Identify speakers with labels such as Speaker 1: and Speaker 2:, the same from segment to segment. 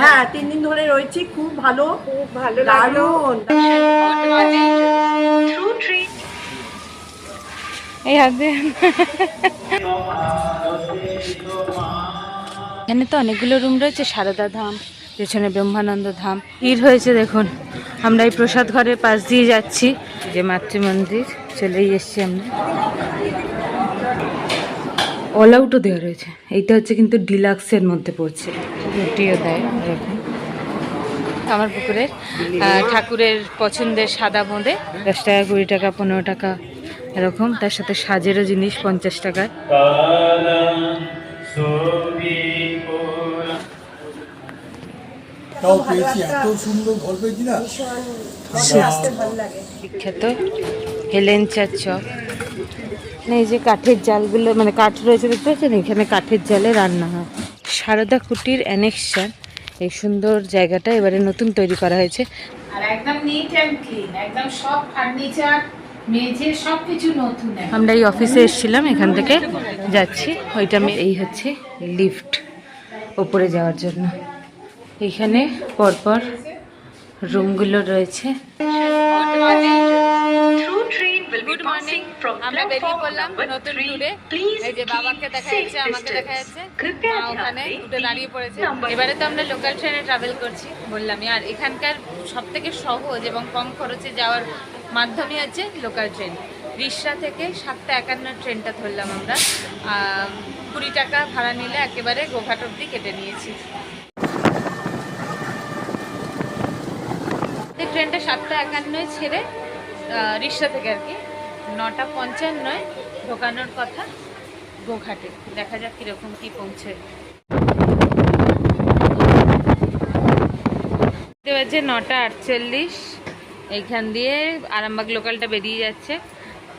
Speaker 1: হ্যাঁ 3 দিন ধরে রয়েছি, খুব ভালো,
Speaker 2: খুব ভালো লাগলো। এই হাতে এখানে তো অনেকগুলো রুম রয়েছে। সারদা ধাম, পেছনে ব্রহ্মানন্দ ধাম। ভিড় হয়েছে দেখুন। আমরা এই প্রসাদ ঘরের পাশ দিয়ে যাচ্ছি, যে মাতৃ মন্দির চলেই এসছি আমরা। অল আউটও দেওয়া রয়েছে। এইটা হচ্ছে কিন্তু ডিলাক্সের মধ্যে পড়ছে, রুটিও দেয় এরকম। আমার পুকুরের ঠাকুরের পছন্দের সাদা বোঁদে 10 টাকা, 20 টাকা, 15 টাকা এরকম। তার সাথে সাজেরও জিনিস 50 টাকায়। বিখ্যাত হেলেঞ্চার চপ। এই যে কাঠের জালগুলো, মানে কাঠ রয়েছে দেখতে পাচ্ছেন, এখানে কাঠের জালে রান্না হয়। সারদা কুটির অ্যানেক্সার, এই সুন্দর জায়গাটা এবারে নতুন তৈরি করা হয়েছে।
Speaker 3: আর একদম নিট এন্ড ক্লিন, একদম সব ফার্নিচার, মেঝে সবকিছু নতুন।
Speaker 2: আমরা এই অফিসে এসেছিলাম, এখান থেকে যাচ্ছি। ওইটা এই হচ্ছে লিফট ওপরে যাওয়ার জন্য। এখানে পরপর রুমগুলো রয়েছে। আমরা বেরিয়ে পড়লাম নতুন ট্যুরে। এই যে বাবাকে দেখা যাচ্ছে, আমাকে দেখা যাচ্ছে, মা ওখানে উঠে দাঁড়িয়ে পড়েছে। এবারে তো আমরা লোকাল ট্রেনে ট্রাভেল করছি বললামই। আর এখানকার সব থেকে সহজ এবং কম খরচে যাওয়ার মাধ্যমই হচ্ছে লোকাল ট্রেন। রিষড়া থেকে 7:51 ট্রেনটা ধরলাম আমরা। 20 টাকা ভাড়া নিলে একেবারে গোঘাট অব্দি কেটে নিয়েছি। ট্রেনটা 7:51 ছেড়ে রিষড়া থেকে আর কি 9:55 ঢোকানোর কথা গোঘাটে। দেখা যাক কিরকম কি পৌঁছে। দেখতে পাচ্ছে 9:48। এইখান দিয়ে আরামবাগ লোকালটা বেরিয়ে যাচ্ছে।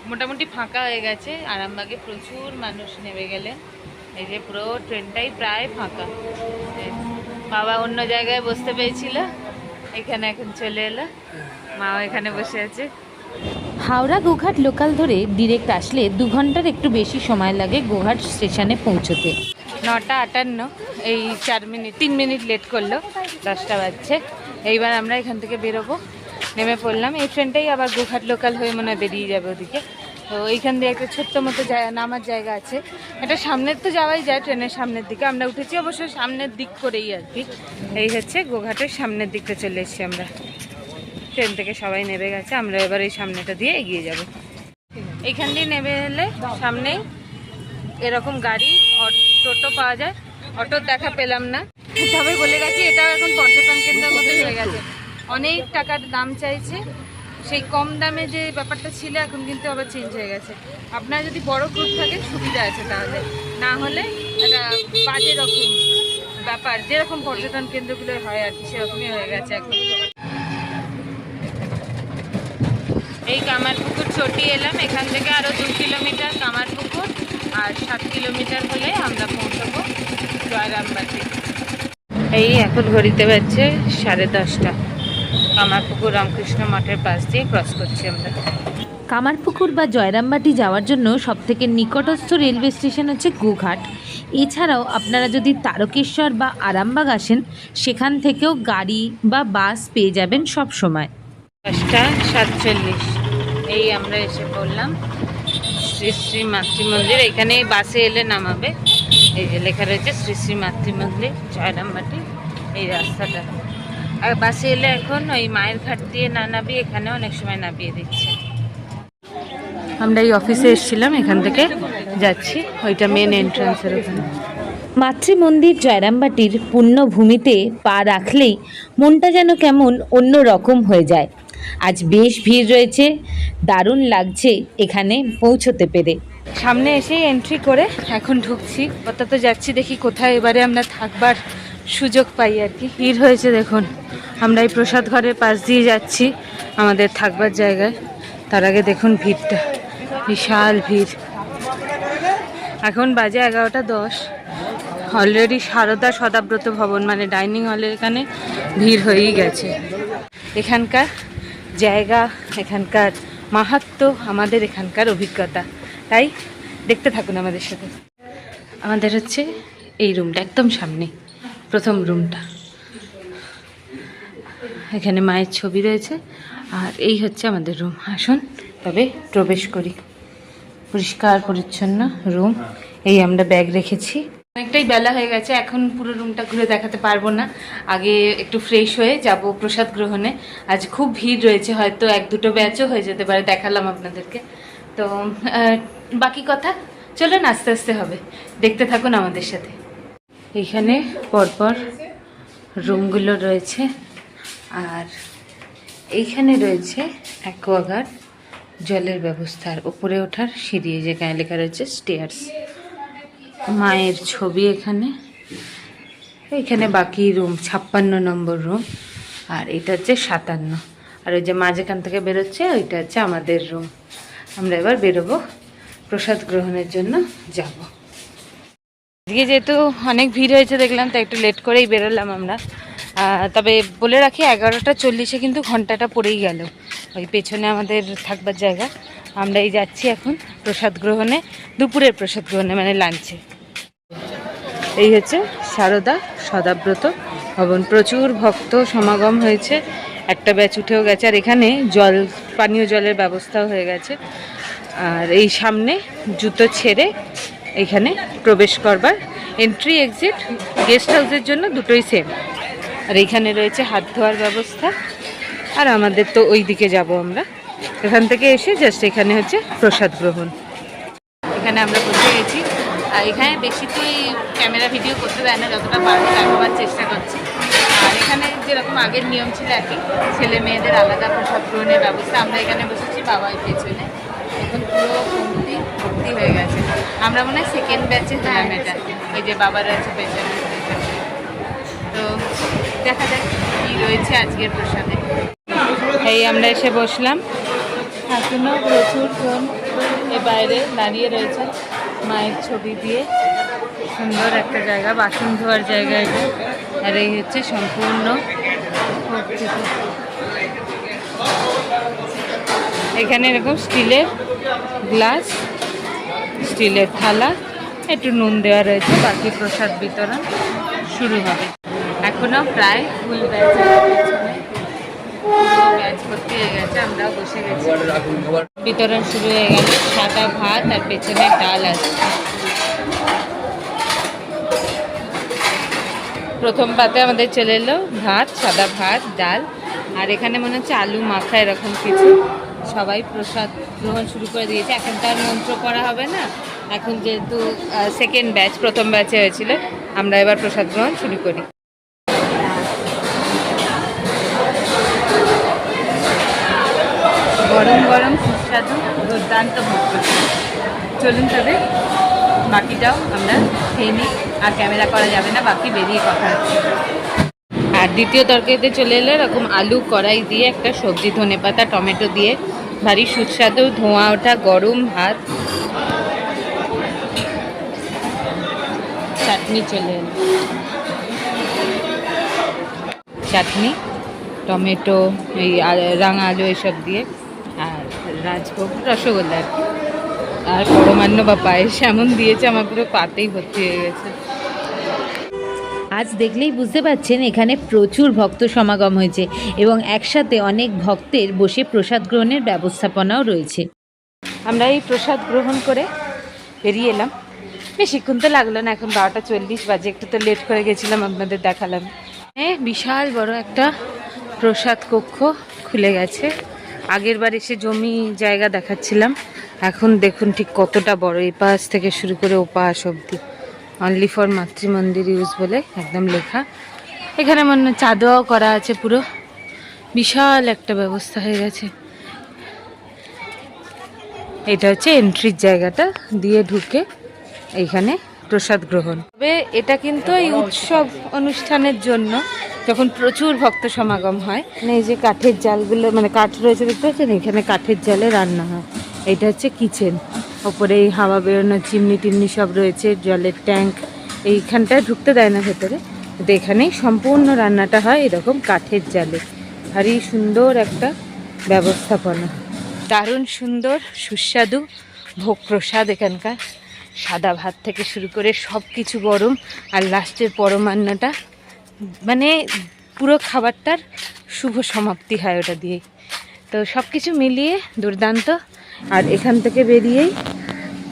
Speaker 2: মোটামুটি ফাঁকা হয়ে গেছে। আরামবাগে প্রচুর মানুষ নেমে গেলে। এই যে পুরো ট্রেনটাই প্রায় ফাঁকা। বাবা অন্য জায়গায় বসতে পেরেছিল, এখানে এখন চলে এলো। মাও এখানে বসে আছে। হাওড়া গোঘাট লোকাল ধরে ডিরেক্ট আসলে 2 ঘন্টার একটু বেশি সময় লাগে গোঘাট স্টেশনে পৌঁছতে। 9:58, এই 3 মিনিট লেট করলো। 10টা বাজছে। এইবার আমরা এখান থেকে বেরোবো। নেমে পড়লাম। এই ট্রেনটাই আবার গোঘাট লোকাল হয়ে মনে হয় বেরিয়ে যাবে ওদিকে। তো এইখান দিয়ে একটা ছোট্ট মতো নামার জায়গা আছে। এটা সামনের তো যাওয়াই যায়, ট্রেনের সামনের দিকে আমরা উঠেছি, অবশ্য সামনের দিক করেই আর কি। এই হচ্ছে গোঘাটের সামনের দিকটা চলে এসেছি আমরা। ট্রেন থেকে সবাই নেমে গেছে, আমরা এবার এই সামনেটা দিয়ে এগিয়ে যাব। এইখান দিয়ে নেমে এলে সামনেই এরকম গাড়ি টোটো পাওয়া যায়। অটোর দেখা পেলাম না, তবে বলে গেছি এটাও এখন পর্যটন কেন্দ্রের মধ্যে হয়ে গেছে। অনেক টাকার দাম চাইছে। সেই কম দামে যে ব্যাপারটা ছিল এখন কিন্তু আবার চেঞ্জ হয়ে গেছে। আপনার যদি বড় গ্রুপ থাকে সুবিধা আছে, তাহলে না হলে একটা বাজে রকম ব্যাপার, যেরকম পর্যটন কেন্দ্রগুলো হয় আর কি সেরকমই হয়ে গেছে এখন। এই কামারপুকুর চটি এলাম। এখান থেকে আরও 2 কিলোমিটার কামারপুকুর, আর 7 কিলোমিটার হলে আমরা পৌঁছবো জয়রামবাটি। এই এখন ঘড়িতে বাজছে 10:30। কামারপুকুর রামকৃষ্ণ মঠের পাশ দিয়ে ক্রস করছি আমরা। কামারপুকুর বা জয়রামবাটি যাওয়ার জন্য সবথেকে নিকটস্থ রেলওয়ে স্টেশন হচ্ছে গোঘাট। এছাড়াও আপনারা যদি তারকেশ্বর বা আরামবাগ আসেন, সেখান থেকেও গাড়ি বা বাস পেয়ে যাবেন সব সময়। 10:47। এই আমরা এসে পড়লাম শ্রী শ্রী মাতৃ মন্দির। এখানে বাসে এলে নামাবে। এই যে লেখা রয়েছে শ্রী শ্রী মাতৃ মন্দির জয়রামবাটি, এই রাস্তাটা। আর বাসে এলে এখন ওই মায়ের ঘাট দিয়ে না নামিয়ে এখানে অনেক সময় নামিয়ে দিচ্ছে। আমরা এই অফিসে এসেছিলাম, এখান থেকে যাচ্ছি। ওইটা মেন এন্ট্রান্সের ওখানে। মাতৃমন্দির জয়রামবাটির পুণ্যভূমিতে পা রাখলেই মনটা যেন কেমন অন্য রকম হয়ে যায়। আজ বেশ ভিড় রয়েছে, দারুণ লাগছে এখানে পৌঁছতে পেরে। সামনে এসেই এন্ট্রি করে এখন ঢুকছি। অর্থাৎ যাচ্ছি, দেখি কোথায় এবারে আমরা থাকবার সুযোগ পাই আর কি। ভিড় হয়েছে দেখুন। আমরা এই প্রসাদ ঘরের পাশ দিয়ে যাচ্ছি আমাদের থাকবার জায়গায়। তার আগে দেখুন ভিড়টা, বিশাল ভিড়। এখন বাজে 11:10। অলরেডি সারদা সদাব্রত ভবন মানে ডাইনিং হলের এখানে ভিড় হয়েই গেছে। এখানকার জায়গা, এখানকার মাহাত্ম্য, আমাদের এখানকার অভিজ্ঞতা, তাই দেখতে থাকুন আমাদের সাথে। আমাদের হচ্ছে এই রুমটা একদম সামনে, প্রথম রুমটা। এখানে মায়ের ছবি রয়েছে। আর এই হচ্ছে আমাদের রুম। আসুন তবে প্রবেশ করি। পরিষ্কার পরিচ্ছন্ন রুম। এই আমরা ব্যাগ রেখেছি। অনেকটাই বেলা হয়ে গেছে, এখন পুরো রুমটা ঘুরে দেখাতে পারবো না। আগে একটু ফ্রেশ হয়ে যাব প্রসাদ গ্রহণে। আজ খুব ভিড় রয়েছে, হয়তো 1-2 ব্যাচও হয়ে যেতে পারে, দেখালাম আপনাদেরকে। তো বাকি কথা চলুন আস্তে আস্তে হবে, দেখতে থাকুন আমাদের সাথে। এইখানে পরপর রুমগুলো রয়েছে। আর এইখানে রয়েছে অ্যাকোয়াগার্ড, জলের ব্যবস্থার উপরে ওঠার সিঁড়ি, যেখানে লেখা রয়েছে স্টেয়ার্স। মায়ের ছবি এখানে। এখানে বাকি রুম 56 নম্বর রুম, আর এটা হচ্ছে 57। আর ওই যে মা যেখান থেকে বেরোচ্ছে ওইটা হচ্ছে আমাদের রুম। আমরা এবার বেরোবো, প্রসাদ গ্রহণের জন্য যাব। আজকে যেহেতু অনেক ভিড় হয়েছে দেখলাম, তাই একটু লেট করেই বেরোলাম আমরা। তবে বলে রাখি 11:40 কিন্তু ঘন্টাটা পড়েই গেল। ওই পেছনে আমাদের থাকবার জায়গা। আমরা এই যাচ্ছি এখন প্রসাদ গ্রহণে, দুপুরের প্রসাদ গ্রহণে মানে লাঞ্চে। এই হচ্ছে সারদা সদাব্রত ভবন। প্রচুর ভক্ত সমাগম হয়েছে, একটা ব্যাচ উঠেও গেছে। আর এখানে পানীয় জলের ব্যবস্থাও হয়ে গেছে। আর এই সামনে জুতো ছেড়ে এখানে প্রবেশ করবার এন্ট্রি এক্সিট গেস্ট হাউসের জন্য দুটোই সেম। আর এইখানে রয়েছে হাত ধোয়ার ব্যবস্থা। আর আমাদের তো ওই দিকে যাব আমরা। এখান থেকে এসে জাস্ট এখানে হচ্ছে প্রসাদ গ্রহণ। এখানে আমরা বসে গেছি। আর এখানে বেশি তো এই ক্যামেরা ভিডিও করতে দেয় না, যতটা পারবো দেখাবার চেষ্টা করছি। আর এখানে যেরকম আগের নিয়ম ছিল আর কি, ছেলে মেয়েদের আলাদা প্রসাদ গ্রহণের ব্যবস্থা। আমরা এখানে বসেছি বাবার পেছনে। এখন পুরো ভর্তি হয়ে গেছে। আমরা মনে হয় সেকেন্ড ব্যাচে হলাম এটা। এই যে বাবার আছে পেছনে। তো দেখা যাক কী রয়েছে আজকের প্রসাদে। এই আমরা এসে বসলাম। এখনও প্রচুর জন এই বাইরে দাঁড়িয়ে রয়েছে মায়ের ছবি দিয়ে। সুন্দর একটা জায়গা, বাসন ধোয়ার জায়গা এটা। আর এই হচ্ছে সম্পূর্ণ এখানে এরকম স্টিলের গ্লাস, স্টিলের থালা, একটু নুন দেওয়া রয়েছে। বাকি প্রসাদ বিতরণ শুরু হবে। এখনও প্রায় ফুল ব্যাচ ভর্তি হয়ে গেছে। আমরাও বসে গেছি। বিতরণ শুরু হয়ে গেল। সাদা ভাত আর পেছনে ডাল আছে। প্রথম পাতে আমাদের চলে এলো ভাত, সাদা ভাত, ডাল। আর এখানে মনে হচ্ছে আলু মাখা এরকম কিছু। সবাই প্রসাদ গ্রহণ শুরু করে দিয়েছে। এখন তো আর মন্ত্র পড়া হবে না। এখন যেহেতু সেকেন্ড ব্যাচ, প্রথম ব্যাচে হয়েছিল, আমরা এবার প্রসাদ গ্রহণ শুরু করি। গরম গরম সুস্বাদু দুর্দান্ত ভোগ করছি। চলুন তবে বাকিটাও আমরা খেয়ে নিই। আর ক্যামেরা করা যাবে না, বাকি বেরিয়ে কথা হচ্ছে। আর দ্বিতীয় তরকারিতে চলে এলো এরকম আলু কড়াই দিয়ে একটা সবজি, ধনেপাতা টমেটো দিয়ে ভারী সুস্বাদু ধোঁয়া ওঠা গরম ভাত। চাটনি চলে এলো, চাটনি টমেটো, এই রাঙা আলু এসব দিয়ে। আর রাজভোগ রসগোল্লা আর কি। আর পরমান্ন বা পায়েস এমন দিয়েছে, আমার পুরো পাতেই ভর্তি হয়ে গেছে।
Speaker 4: আজ দেখলেই বুঝতে পারছেন এখানে প্রচুর ভক্ত সমাগম হয়েছে এবং একসাথে অনেক ভক্তের বসে প্রসাদ গ্রহণের ব্যবস্থাপনাও রয়েছে।
Speaker 2: আমরা এই প্রসাদ গ্রহণ করে বেরিয়ে এলাম। বেশিক্ষণ তো লাগলো না, এখন 12:40 বাজে। একটু তো লেট করে গেছিলাম, আপনাদের দেখালাম। হ্যাঁ, বিশাল বড় একটা প্রসাদ কক্ষ খুলে গেছে। আগের বার এসে জমি জায়গা দেখাচ্ছিলাম, এখন দেখুন ঠিক কতটা বড়। এই পাশ থেকে শুরু করে ও পাশ অবধি অনলি ফর মাতৃমন্দির ইউজ বলে একদম লেখা। এখানে মনে চা দেওয়াও করা আছে। পুরো বিশাল একটা ব্যবস্থা হয়ে গেছে। এটা হচ্ছে এন্ট্রির জায়গাটা, দিয়ে ঢুকে এইখানে প্রসাদ গ্রহণ। তবে এটা কিন্তু এই উৎসব অনুষ্ঠানের জন্য, যখন প্রচুর ভক্ত সমাগম হয়। এই যে কাঠের জালগুলো, মানে কাঠ রয়েছে দেখতে পাচ্ছেন, এখানে কাঠের জালে রান্না হয়। এটা হচ্ছে কিচেন। ওপরে এই হাওয়া বেরোনোর চিমনি টিমনি সব রয়েছে, জলের ট্যাঙ্ক। এইখানটায় ঢুকতে দেয় না ভেতরে, কিন্তু এখানেই সম্পূর্ণ রান্নাটা হয় এরকম কাঠের জালে। ভারী সুন্দর একটা ব্যবস্থাপনা, দারুণ সুন্দর সুস্বাদু ভোগ প্রসাদ এখানকার। সাদা ভাত থেকে শুরু করে সব কিছু গরম। আর লাস্টের পরমান্নটা, মানে পুরো খাবারটার শুভ সমাপ্তি হয় ওটা দিয়েই। তো সব কিছু মিলিয়ে দুর্দান্ত। আর এখান থেকে বেরিয়েই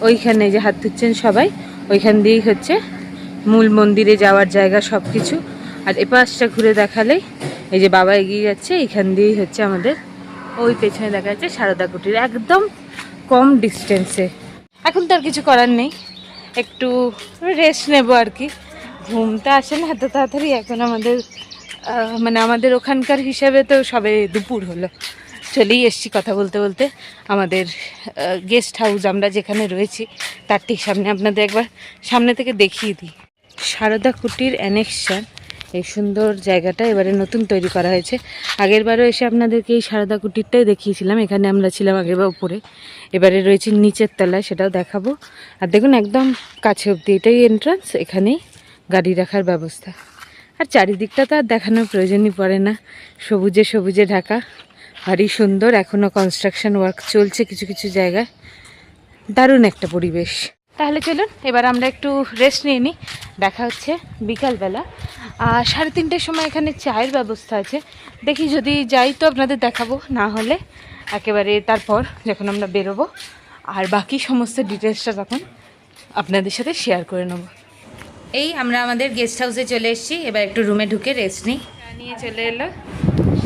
Speaker 2: ওইখানে যে হাত ধুচ্ছেন সবাই, ওইখান দিয়েই হচ্ছে মূল মন্দিরে যাওয়ার জায়গা সব কিছু। আর এপাশটা ঘুরে দেখালেই এই যে বাবা এগিয়ে যাচ্ছে, এখান দিয়েই হচ্ছে আমাদের ওই পেছনে দেখা যাচ্ছে সারদা কুটির, একদম কম ডিস্টেন্সে। এখন তো আর কিছু করার নেই, একটু রেস্ট নেবো আর কি। ঘুমটা আসে না এত তাড়াতাড়ি এখন আমাদের, মানে আমাদের ওখানকার হিসাবে তো সবে দুপুর হলো, চলেই এসছি কথা বলতে বলতে আমাদের গেস্ট হাউস আমরা যেখানে রয়েছি তার ঠিক সামনে। আপনাদের একবার সামনে থেকে দেখিয়ে দিই। সারদা কুটির অ্যানেক্সার এই সুন্দর জায়গাটা এবারে নতুন তৈরি করা হয়েছে। আগেরবারও এসে আপনাদেরকে এই সারদা কুটিরটাই দেখিয়েছিলাম, এখানে আমরা ছিলাম আগেরবার উপরে, এবারে রয়েছে নিচের তলায়, সেটাও দেখাবো। আর দেখুন একদম কাছে অবধি এটাই এন্ট্রান্স, এখানেই গাড়ি রাখার ব্যবস্থা। আর চারিদিকটা তো আর দেখানোর প্রয়োজনই পড়ে না, সবুজে সবুজে ঢাকা, ভারী সুন্দর। এখনও কনস্ট্রাকশন ওয়ার্ক চলছে কিছু কিছু জায়গায়, দারুণ একটা পরিবেশ। তাহলে চলুন এবার আমরা একটু রেস্ট নিয়ে নিই, দেখা হচ্ছে বিকালবেলা। 3:30টার সময় এখানে চায়ের ব্যবস্থা আছে, দেখি যদি যাই তো আপনাদের দেখাবো, না হলে একেবারে তারপর যখন আমরা বেরোবো আর বাকি সমস্ত ডিটেলসটা তখন আপনাদের সাথে শেয়ার করে নেব। এই আমরা আমাদের গেস্ট হাউসে চলে এসেছি, এবার একটু রুমে ঢুকে রেস্ট নিই। নিয়ে চলে এলো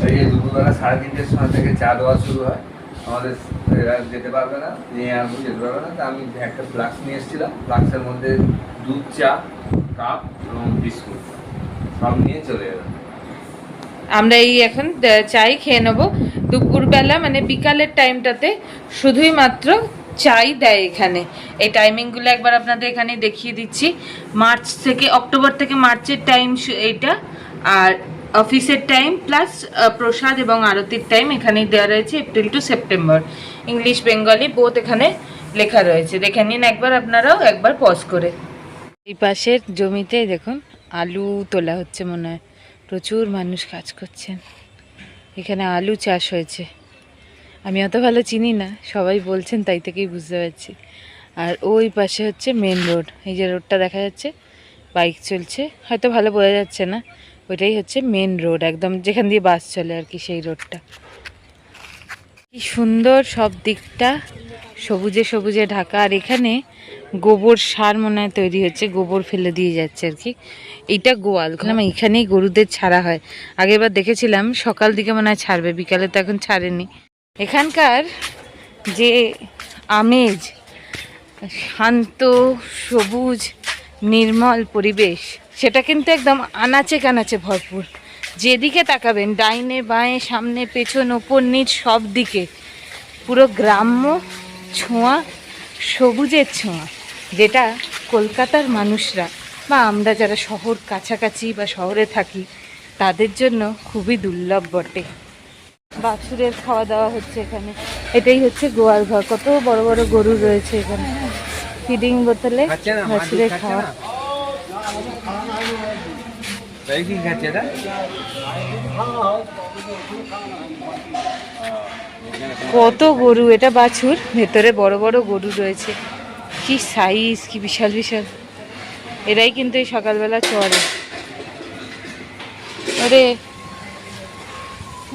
Speaker 5: এই যে দুপুরবেলা 3:30টার সময় থেকে চা দেওয়া শুরু হয়। আমাদের এরা যেতে পারবে না, নিয়ে আমি যেতে পারবে না, তা আমি একটা ফ্লাক্স নিয়ে এসেছিলাম, ফ্লাক্সের মধ্যে দুধ, চা, কাপ এবং বিস্কুট সব নিয়ে চলে এলাম।
Speaker 2: আমরা এই এখন চাই খেয়ে নেবো। দুপুরবেলা মানে বিকালের টাইমটাতে শুধুই মাত্র চাই দেয় এখানে। এই টাইমিংগুলো একবার আপনাদের এখানে দেখিয়ে দিচ্ছি। মার্চ থেকে অক্টোবর থেকে মার্চের টাইম এইটা, আর অফিসের টাইম প্লাস প্রসাদ এবং আরতির টাইম এখানেই দেওয়া রয়েছে, April to September. English Bengali both এখানে লেখা রয়েছে, দেখে নিন একবার আপনারাও একবার পজ করে। এই পাশের জমিতে দেখুন আলু তোলা হচ্ছে, মনে হয় প্রচুর মানুষ কাজ করছেন। এখানে আলু চাষ হয়েছে, আমি অত ভালো চিনি না, সবাই বলছেন তাই থেকেই বুঝতে পারছি। আর ওই পাশে হচ্ছে মেন রোড, এই যে রোডটা দেখা যাচ্ছে বাইক চলছে, হয়তো ভালো বোঝা যাচ্ছে না, ওইটাই হচ্ছে মেন রোড, একদম যেখান দিয়ে বাস চলে আর কি, সেই রোডটা। কি সুন্দর সব দিকটা সবুজে সবুজে ঢাকা। আর এখানে গোবর সার মনে হয় তৈরি হচ্ছে, গোবর ফেলে দিয়ে যাচ্ছে আর কি। এইটা গোয়াল, এখানেই গরুদের ছাড়া হয়। আগেরবার দেখেছিলাম সকাল দিকে মনে হয় ছাড়বে, বিকালে তো এখন ছাড়েনি। এখানকার যে আমেজ, শান্ত সবুজ নির্মল পরিবেশ, সেটা কিন্তু একদম আনাচে কানাচে ভরপুর। যেদিকে তাকাবেন ডাইনে বাঁয়ে সামনে পেছন ওপর নিচ সব দিকে পুরো গ্রাম্য ছোঁয়া, সবুজের ছোঁয়া, যেটা কলকাতার মানুষরা বা আমরা যারা শহর কাছাকাছি বা শহরে থাকি তাদের জন্য খুবই দুর্লভ বটে। বাছুরের খাওয়া দাওয়া হচ্ছে এখানে, এটাই হচ্ছে গোয়াল ঘর। কত বড় বড় গরু রয়েছে এখানে, ফিডিং বোতলে বাছুরের খাওয়া। কত গরু, এটা বাছুর, ভেতরে বড় বড় গরু রয়েছে, কি সাইজ, কি বিশাল বিশাল। এরাই কিন্তু এই সকালবেলা চড়ে। ওরে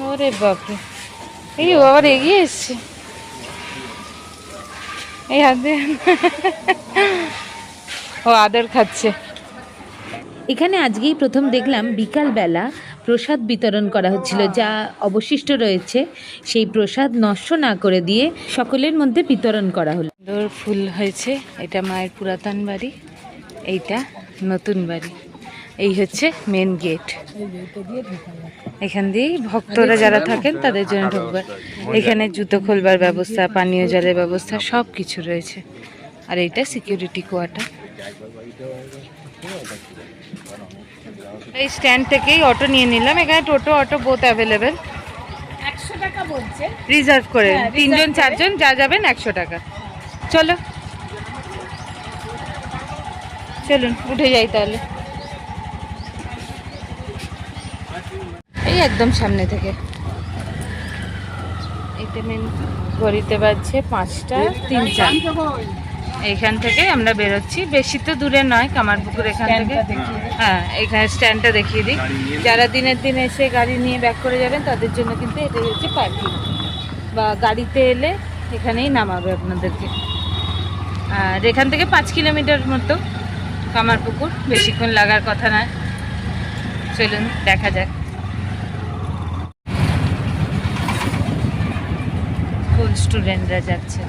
Speaker 2: ওরে বাপরে, এই আবার এগিয়ে এসছে, এই হাতে ও আদর খাচ্ছে।
Speaker 4: এখানে আজকেই প্রথম দেখলাম বিকালবেলা প্রসাদ বিতরণ করা হচ্ছিল, যা অবশিষ্ট রয়েছে সেই প্রসাদ নষ্ট না করে দিয়ে সকলের মধ্যে বিতরণ করা হলো।
Speaker 2: সুন্দর ফুল হয়েছে, এটা মায়ের পুরাতন বাড়ি, এইটা নতুন বাড়ি। এই হচ্ছে মেন গেট, এখান দিয়েই ভক্তরা যারা থাকেন তাদের জন্য ঢুকবার। এখানে জুতো খোলবার ব্যবস্থা, পানীয় জলের ব্যবস্থা সব কিছু রয়েছে। আর এইটা সিকিউরিটি কোয়ার্টার। এই স্ট্যান্ড থেকেই অটো নিয়ে নিলাম, এখানে টোটো অটো বোথ অ্যাভেলেবেল।
Speaker 3: 100 টাকা বলছে
Speaker 2: রিজার্ভ করে,
Speaker 3: হ্যাঁ,
Speaker 2: 3 জন
Speaker 3: reserve
Speaker 2: 4 জন যা যাবেন 100 টাকা। চলো চলুন উঠে যাই তাহলে। এই একদম সামনে থেকে এইটা মেন, ঘড়িতে বাজছে 5টা 3 4। এইখান থেকে আমরা বেরোচ্ছি, বেশি তো দূরে নয় কামারপুকুর এখান থেকে। হ্যাঁ, এখানে স্ট্যান্ডটা দেখিয়ে দিই। যারা দিনের দিন এসে গাড়ি নিয়ে ব্যাক করে যাবেন তাদের জন্য কিন্তু এটা হচ্ছে পার্কিং, বা গাড়িতে এলে এখানেই নামাবে আপনাদেরকে। আর এখান থেকে 5 কিলোমিটার মতো কামারপুকুর, বেশিক্ষণ লাগার কথা নয়। চলুন দেখা যাক। স্কুল স্টুডেন্টরা যাচ্ছে।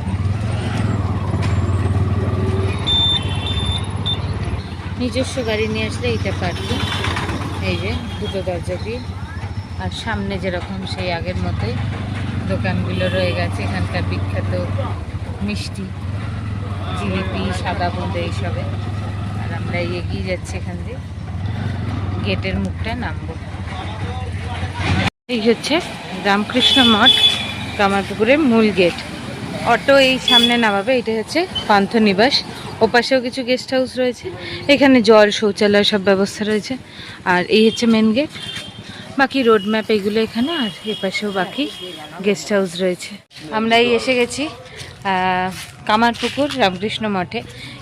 Speaker 2: নিজস্ব গাড়ি নিয়ে আসলে এইটা পার্কিং, এই যে দুটো দরজা দিয়ে। আর সামনে যেরকম সেই আগের মতোই দোকানগুলো রয়ে গেছে। এখানকার বিখ্যাত মিষ্টি, জিলিপি, সাদা বোঁদে এইসবে। আর আমরা এগিয়ে যাচ্ছি এখান দিয়ে, গেটের মুখটা নামবো। এই হচ্ছে রামকৃষ্ণ মঠ, কামারপুকুরের মূল গেট। অটো এই সামনে নামাবে। এটা হচ্ছে পান্থনিবাস, ওপাশেও কিছু গেস্ট হাউস রয়েছে। এখানে জল, শৌচালয় সব ব্যবস্থা রয়েছে। আর এই হচ্ছে মেন গেট, বাকি রোড ম্যাপ এইগুলো এখানে। আর এপাশেও বাকি গেস্ট হাউস রয়েছে। আমরা এই এসে গেছি কামারপুকুর রামকৃষ্ণ মঠে।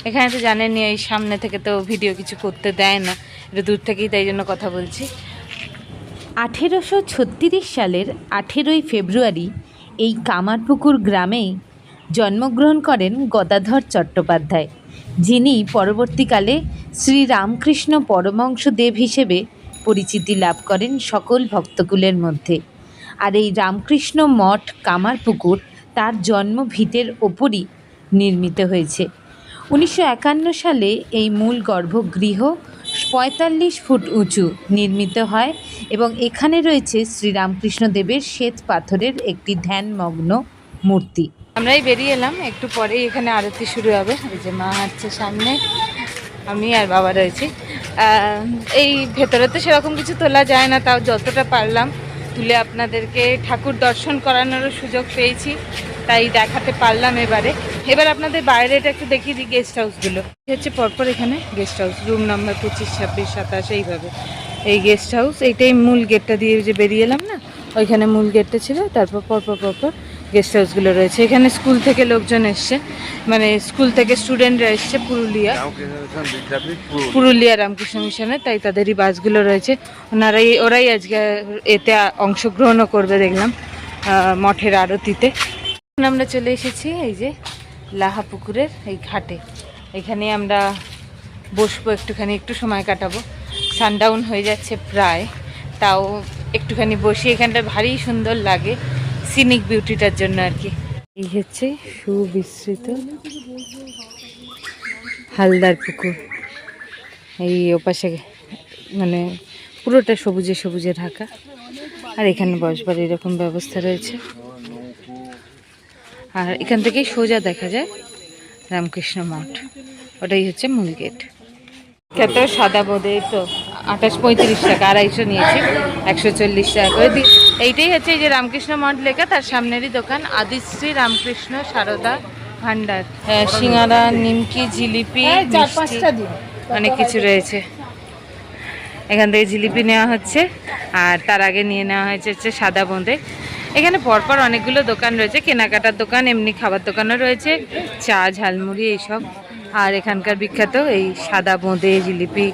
Speaker 2: এখানে তো জানেনই, এই সামনে থেকে তো ভিডিও কিছু করতে দেয় না, এটা দূর থেকেই, তাই জন্য কথা বলছি।
Speaker 4: 1836 সালের 18ই ফেব্রুয়ারি এই কামারপুকুর গ্রামেই জন্মগ্রহণ করেন গদাধর চট্টোপাধ্যায়, যিনি পরবর্তীকালে শ্রী রামকৃষ্ণ পরমহংসদেব হিসেবে পরিচিতি লাভ করেন সকল ভক্তকুলের মধ্যে। আর এই রামকৃষ্ণ মঠ কামারপুকুর তার জন্মভিটের ওপরই নির্মিত হয়েছে। 1951 সালে এই মূল গর্ভগৃহ 45 ফুট উঁচু নির্মিত হয় এবং এখানে রয়েছে শ্রীরামকৃষ্ণদেবের শ্বেত পাথরের একটি ধ্যানমগ্ন মূর্তি।
Speaker 2: আমরাই বেরিয়ে এলাম, একটু পরেই এখানে আরতি শুরু হবে। এই যে মা হাঁটছে সামনে, আমি আর বাবা রয়েছি। এই ভেতরে তো সেরকম কিছু তোলা যায় না, তাও যতটা পারলাম তুলে আপনাদেরকে ঠাকুর দর্শন করানোরও সুযোগ পেয়েছি, তাই দেখাতে পারলাম। এবার আপনাদের বাইরে এটা একটু দেখিয়ে দিই গেস্ট হাউসগুলো। হচ্ছে পরপর এখানে গেস্ট হাউস, রুম নাম্বার 25, 26, 27 এইভাবে এই গেস্ট হাউস। এইটাই মূল গেটটা দিয়ে যে বেরিয়ে এলাম না, ওইখানে মূল গেটটা ছিল। তারপর পরপর গেস্ট হাউসগুলো রয়েছে। এখানে স্কুল থেকে লোকজন এসছে, মানে স্কুল থেকে স্টুডেন্টরা এসছে পুরুলিয়া রামকৃষ্ণ মিশনে, তাই তাদেরই বাসগুলো রয়েছে। ওরাই আজকে এতে অংশগ্রহণও করবে দেখলাম, মঠের আরতিতে। আমরা চলে এসেছি এই যে লাহা পুকুরের এই ঘাটে। এখানে আমরা বসবো, একটু সময় কাটাবো। সানডাউন হয়ে যাচ্ছে প্রায়, তাও একটুখানি বসি। এখানটা ভারী সুন্দর লাগে সিনিক বিউটিটার জন্য আর কি। এই হচ্ছে সুবিস্তৃত হালদার পুকুর। এই ওপাশে মানে পুরোটা সবুজে ঢাকা। আর এখানে বসবার এরকম ব্যবস্থা রয়েছে। আর এখান থেকেই সোজা দেখা যায় রামকৃষ্ণ মঠ, ওটাই হচ্ছে মূল গেট। কত সাদা বোঁদে তো 28-35 টাকা, 250 নিয়েছি, 140 টাকা করে দিই। এইটাই হচ্ছে এই যে রামকৃষ্ণ মঠ লেখা, তার সামনেরই দোকান আদিশ্রী রামকৃষ্ণ সারদা ভান্ডার। সিঙ্গারা, নিমকি, জিলিপি, অনেক কিছু রয়েছে। এখান থেকে জিলিপি নেওয়া হচ্ছে, আর তার আগে নিয়ে নেওয়া হচ্ছে সাদা বোঁদে। এখানে পরপর অনেকগুলো দোকান রয়েছে, কেনাকাটার দোকান, এমনি খাবার দোকানও রয়েছে, চা, ঝালমুড়ি এইসব। আর এখানকার বিখ্যাত এই সাদা বোঁদে, জিলিপি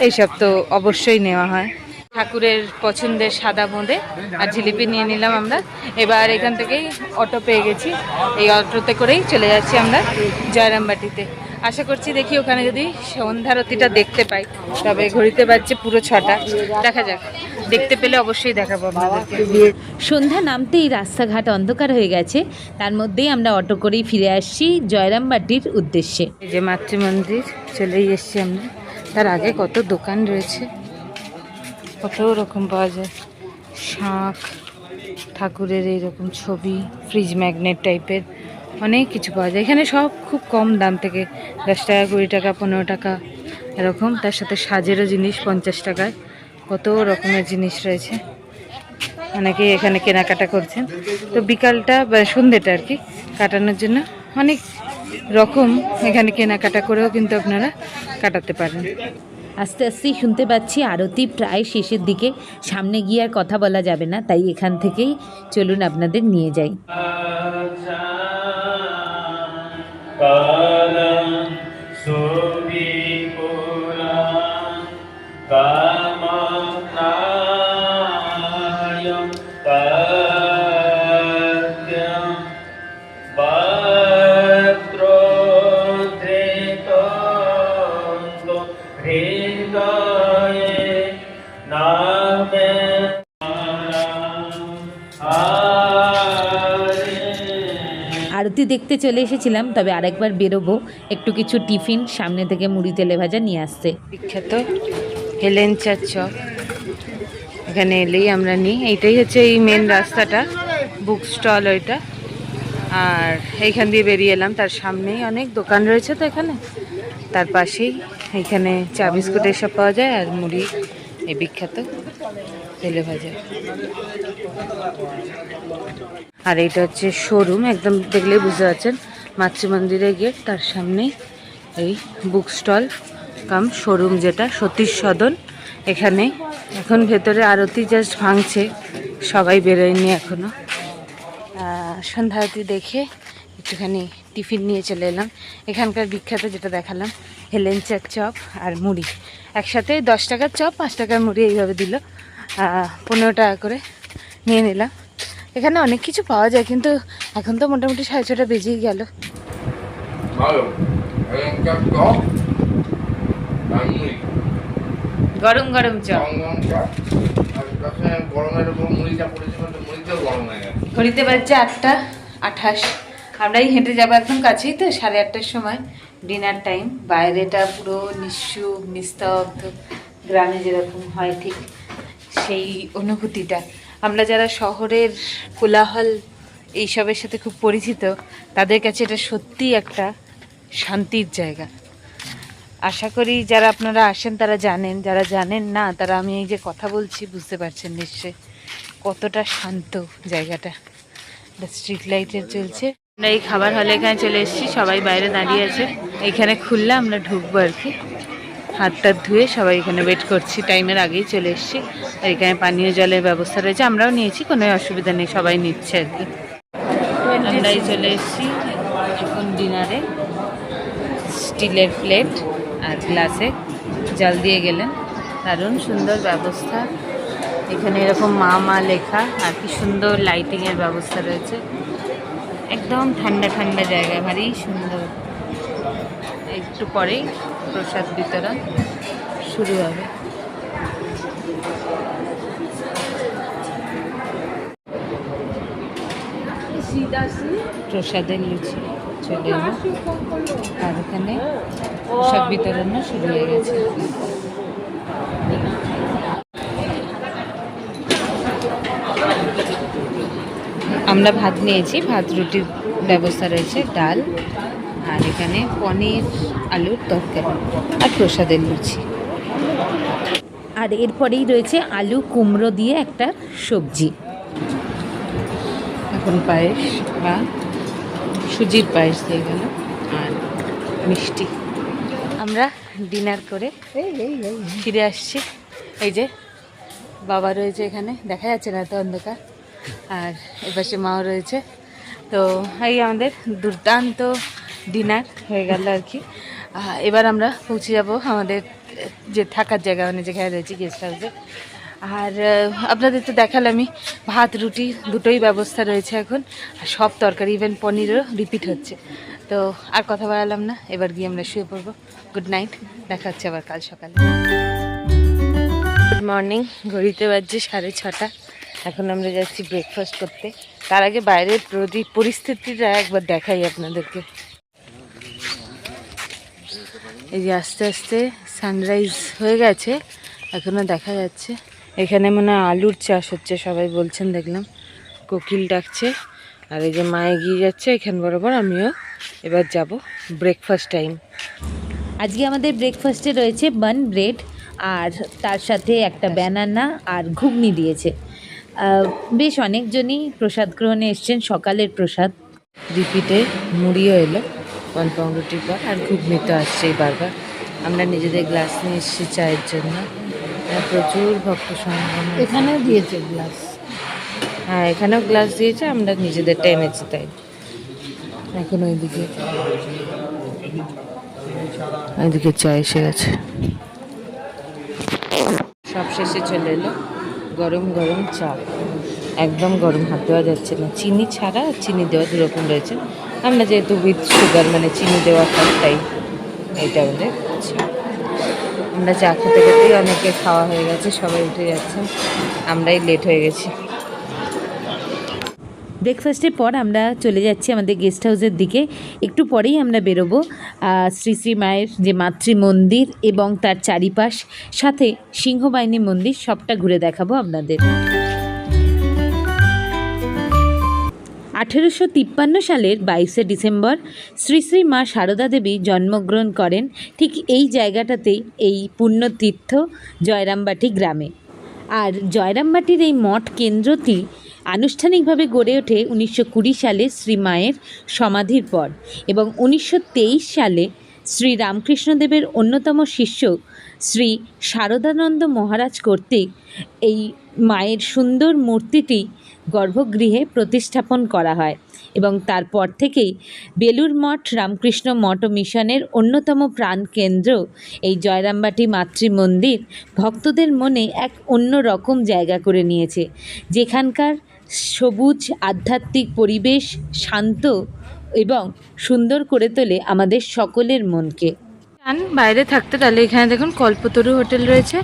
Speaker 2: এইসব তো অবশ্যই নেওয়া হয়। ঠাকুরের পছন্দের সাদা বোঁদে আর জিলিপি নিয়ে নিলাম আমরা। এবার এখান থেকেই অটো পেয়ে গেছি, এই অটোতে করেই চলে যাচ্ছি আমরা জয়রামবাটিতে। আশা করছি দেখি ওখানে যদি সন্ধ্যারতিটা দেখতে পাই, তবে ঘড়িতে বাজছে পুরো 6টা, দেখা যাক, দেখতে পেলে অবশ্যই দেখাবো আপনাদেরকে।
Speaker 4: সন্ধ্যা নামতেই রাস্তাঘাট অন্ধকার হয়ে গেছে, তার মধ্যেই আমরা অটো করেই ফিরে আসছি জয়রামবাটির উদ্দেশ্যে।
Speaker 2: এই যে মাতৃমন্দির চলেই এসছি আমরা। তার আগে কত দোকান রয়েছে, কত রকম পাওয়া যায়, শাঁখ, ঠাকুরের এইরকম ছবি, ফ্রিজ ম্যাগনেট টাইপের অনেক কিছু পাওয়া যায় এখানে। সব খুব কম দাম থেকে, 10 টাকা, 20 টাকা, 15 টাকা এরকম। তার সাথে সাজেরও জিনিস 50 টাকায়, কত রকমের জিনিস রয়েছে। অনেকেই এখানে কেনাকাটা করছেন। তো বিকালটা বা সন্ধ্যেটা আর কি কাটানোর জন্য অনেক রকম এখানে কেনাকাটা করেও কিন্তু আপনারা কাটাতে পারেন।
Speaker 4: আস্তে আস্তেই শুনতে পাচ্ছি আরতি প্রায় শেষের দিকে, সামনে গিয়ে আর কথা বলা যাবে না, তাই এখান থেকেই চলুন আপনাদের নিয়ে যাই। আরতি দেখতে চলে এসেছিলাম, তবে আরেকবার বেরোবো, একটু কিছু টিফিন সামনে থেকে মুড়ি তেলে ভাজা নিয়ে আসতে।
Speaker 2: বিখ্যাত হেলেঞ্চার চপ, এখানে এলেই আমরা নিই। এইটাই হচ্ছে এই মেন রাস্তাটা, বুক স্টল ওইটা। আর এইখান দিয়ে বেরিয়ে এলাম, তার সামনেই অনেক দোকান রয়েছে তো এখানে, তার পাশেই এইখানে চা বিস্কুট এসব পাওয়া যায় আর মুড়ি, এই বিখ্যাত তেলে ভাজা। আর এইটা হচ্ছে শোরুম, একদম দেখলেই বুঝতে পারছেন মাতৃ মন্দিরের গেট, তার সামনেই এই বুক স্টল কাম শোরুম, যেটা সতীশ সদন। এখানে এখন ভেতরে আরতি জাস্ট ভাঙছে, সবাই বেরোয়নি এখনো। সন্ধ্যা আরতি দেখে একটুখানি টিফিন নিয়ে চলে এলাম। এখানকার বিখ্যাত যেটা দেখালাম, হেলেঞ্চার চপ আর মুড়ি একসাথে 10 টাকার চপ, 5 টাকার মুড়ি এইভাবে দিল, 15 টাকা করে নিয়ে নিলাম। এখানে অনেক কিছু পাওয়া যায়, কিন্তু এখন তো মোটামুটি 6:30 বেজেই গেল। গরম গরম চপ, ঘড়িতে বাজছে 8:28। আমরাই হেঁটে যাবো, একদম কাছেই তো, 8:30টার সময় ডিনার টাইম। বাইরেটা পুরো নিঃশুভ নিস্তব্ধ, গ্রামে যেরকম হয় ঠিক সেই অনুভূতিটা। আমরা যারা শহরের কোলাহল এইসবের সাথে খুব পরিচিত, তাদের কাছে এটা সত্যিই একটা শান্তির জায়গা। আশা করি যারা আপনারা আসেন তারা জানেন, যারা জানেন না তারা আমি এই যে কথা বলছি বুঝতে পারছেন নিশ্চয় কতটা শান্ত জায়গাটা। স্ট্রিট লাইটের চলছে। আমরা এই খাবার হলে এখানে চলে এসেছি, সবাই বাইরে দাঁড়িয়ে আছে। এইখানে খুললে আমরা ঢুকবো আর কি। হাত টাত ধুয়ে সবাই এখানে ওয়েট করছি, টাইমের আগেই চলে এসেছি। আর এখানে পানীয় জলের ব্যবস্থা রয়েছে, আমরাও নিয়েছি, কোনো অসুবিধা নেই, সবাই নিচ্ছে আর কি। আমরাই চলে এসেছি এখন ডিনারে। স্টিলের প্লেট আর গ্লাসে জল দিয়ে গেলেন, দারুণ সুন্দর ব্যবস্থা। এখানে এরকম মা মা লেখা, আর কি সুন্দর লাইটিংয়ের ব্যবস্থা রয়েছে। একদম ঠান্ডা ঠান্ডা জায়গা, ভারী সুন্দর। একটু পরেই প্রসাদ বিতরণ শুরু হবে। প্রসাদের লুচি চলে এলো, আর এখানে প্রসাদ বিতরণও শুরু হয়ে গেছে। আমরা ভাত নিয়েছি, ভাত রুটির ব্যবস্থা রয়েছে, ডাল, আর এখানে পনির আলুর তরকারি আর প্রসাদের লুচি।
Speaker 4: আর এরপরেই রয়েছে আলু কুমড়ো দিয়ে একটা সবজি।
Speaker 2: এখন পায়েস বা সুজির পায়েস দিয়ে গেল, আর মিষ্টি। আমরা ডিনার করে ফিরে আসছি। এই যে বাবা রয়েছে এখানে, দেখা যাচ্ছে না তো অন্ধকার, আর এপাশে মাও রয়েছে। তো এই আমাদের দুর্দান্ত ডিনার হয়ে গেল আর কি। এবার আমরা পৌঁছে যাব আমাদের যে থাকার জায়গা, মানে যেখানে রয়েছে গেস্ট হাউসে। আর আপনাদের তো দেখালামই, ভাত রুটি দুটোই ব্যবস্থা রয়েছে এখন, আর সব তরকারি, ইভেন পনিরও রিপিট হচ্ছে। তো আর কথা বাড়ালাম না, এবার গিয়ে আমরা শুয়ে পড়বো। গুড নাইট, দেখা হচ্ছে আবার কাল সকালে। গুড মর্নিং, ঘড়িতে বাজছে 6:30। এখন আমরা যাচ্ছি ব্রেকফাস্ট করতে। তার আগে বাইরের পরিস্থিতিটা একবার দেখাই আপনাদেরকে। এই যে আস্তে আস্তে সানরাইজ হয়ে গেছে, এখনও দেখা যাচ্ছে। এখানে মনে হয় আলুর চাষ হচ্ছে, সবাই বলছেন, দেখলাম কোকিল ডাকছে। আর এই যে মা এগিয়ে যাচ্ছে এখান বরাবর, আমিও এবার যাব। Breakfast time.
Speaker 4: আজকে আমাদের ব্রেকফাস্টে রয়েছে বান ব্রেড, আর তার সাথে একটা ব্যানানা আর ঘুগনি দিয়েছে। বেশ অনেকজনই প্রসাদ গ্রহণে এসছেন, সকালের প্রসাদ।
Speaker 2: রিপিটে মুড়িও এলো, 1 পাউরুটির পর, আর ঘুগনি তো আসছেই বারবার। আমরা নিজেদের গ্লাস নিয়ে এসেছি চায়ের জন্য। প্রচুর ভক্ত সমাগম,
Speaker 3: এখানেও দিয়েছে গ্লাস।
Speaker 2: হ্যাঁ, এখানেও গ্লাস দিয়েছে, আমরা নিজেদেরটা এনেছি তাই। এখন ওইদিকে চা এসে গেছে। সব শেষে চলে এলো গরম গরম চা, একদম গরম, হাত দেওয়া যাচ্ছে না। চিনি ছাড়া আর চিনি দেওয়া দুরকম রয়েছে। আমরা যেহেতু উইথ সুগার, মানে চিনি দেওয়া খাই, তাই এইটা আমাদের চা। আমরা চা খেতে খেতেই অনেকে খাওয়া হয়ে গেছে, সবাই উঠে যাচ্ছে, আমরাই লেট হয়ে গেছি।
Speaker 4: ব্রেকফাস্টের পর আমরা চলে যাচ্ছি আমাদের গেস্ট হাউসের দিকে। একটু পরেই আমরা বেরোবো শ্রী শ্রী মায়ের যে মাতৃ মন্দির এবং তার চারিপাশ, সাথে সিংহবাহিনী মন্দির, সবটা ঘুরে দেখাবো আপনাদের। 1853 সালের 22শে ডিসেম্বর শ্রী শ্রী মা সারদা দেবী জন্মগ্রহণ করেন ঠিক এই জায়গাটাতেই, এই পুণ্যতীর্থ জয়রামবাটি গ্রামে। আর জয়রামবাটির এই মঠ কেন্দ্রটি আনুষ্ঠানিকভাবে গড়ে ওঠে 1920 সালে শ্রী মায়ের সমাধির পর, এবং 1923 সালে শ্রী রামকৃষ্ণদেবের অন্যতম শিষ্য শ্রী শারদানন্দ মহারাজ কর্তৃক এই মায়ের সুন্দর মূর্তিটি গর্ভগৃহে প্রতিস্থাপন করা হয়, এবং তারপর থেকেই বেলুর মঠ রামকৃষ্ণ মঠ ও মিশনের অন্যতম প্রাণকেন্দ্র এই জয়রামবাটি মাতৃ মন্দির ভক্তদের মনে এক অন্য রকম জায়গা করে নিয়েছে, যেখানকার সবুজ আধ্যাত্মিক পরিবেশ শান্ত এবং সুন্দর করে তোলে আমাদের সকলের মনকে।
Speaker 2: বাইরে থাকতে তাহলে এখানে দেখুন কল্পতরু হোটেল রয়েছে,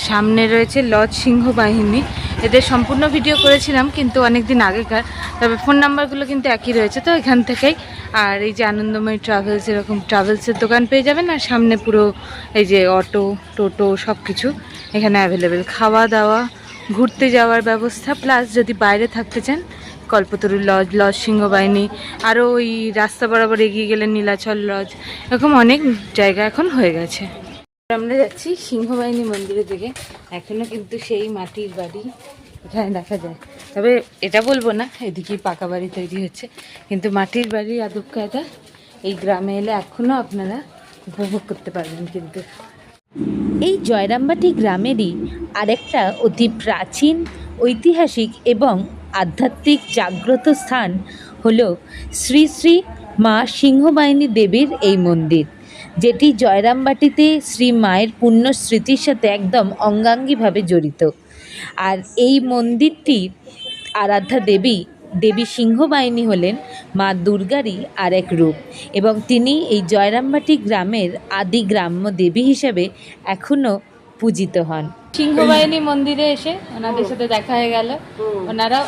Speaker 2: সামনে রয়েছে লজ সিংহবাহিনী। এদের সম্পূর্ণ ভিডিও করেছিলাম কিন্তু অনেক দিন আগেকার, তবে ফোন নাম্বারগুলো কিন্তু একই রয়েছে, তো এখান থেকেই। আর এই যে আনন্দময়ী ট্রাভেলস, এরকম ট্রাভেলসের দোকান পেয়ে যাবেন। আর সামনে পুরো এই যে অটো টোটো সব কিছু এখানে অ্যাভেলেবেল। খাওয়া দাওয়া, ঘুরতে যাওয়ার ব্যবস্থা, প্লাস যদি বাইরে থাকতে চান কল্পতরু লজ, লজ সিংহবাহিনী, আরও ওই রাস্তা বরাবর এগিয়ে গেলে নীলাচল লজ, এরকম অনেক জায়গা এখন হয়ে গেছে। আমরা যাচ্ছি সিংহবাহিনী মন্দিরের দিকে। এখনও কিন্তু সেই মাটির বাড়ি এখানে দেখা যায়, তবে এটা বলবো না এদিকেই পাকা বাড়ি তৈরি হচ্ছে, কিন্তু মাটির বাড়ির আদব কায়দা এই গ্রামে এলে এখনও আপনারা উপভোগ করতে পারবেন। কিন্তু
Speaker 4: এই জয়রামবাটি গ্রামেরই আরেকটা অতি প্রাচীন, ঐতিহাসিক এবং আধ্যাত্মিক জাগ্রত স্থান হলো শ্রী শ্রী মা সিংহবাহিনী দেবীর এই মন্দির, যেটি জয়রামবাটিতে শ্রী মায়ের পুণ্য স্মৃতির সাথে একদম অঙ্গাঙ্গিভাবে জড়িত। আর এই মন্দিরটি আরাধ্যা দেবী দেবী সিংহবাহিনী হলেন মা দুর্গারই আর এক রূপ, এবং তিনি এই জয়রামবাটি গ্রামের আদি গ্রাম্য দেবী হিসেবে এখনও পূজিত হন।
Speaker 2: সিংহবাহিনী মন্দিরে এসে ওনাদের সাথে দেখা হয়ে গেল।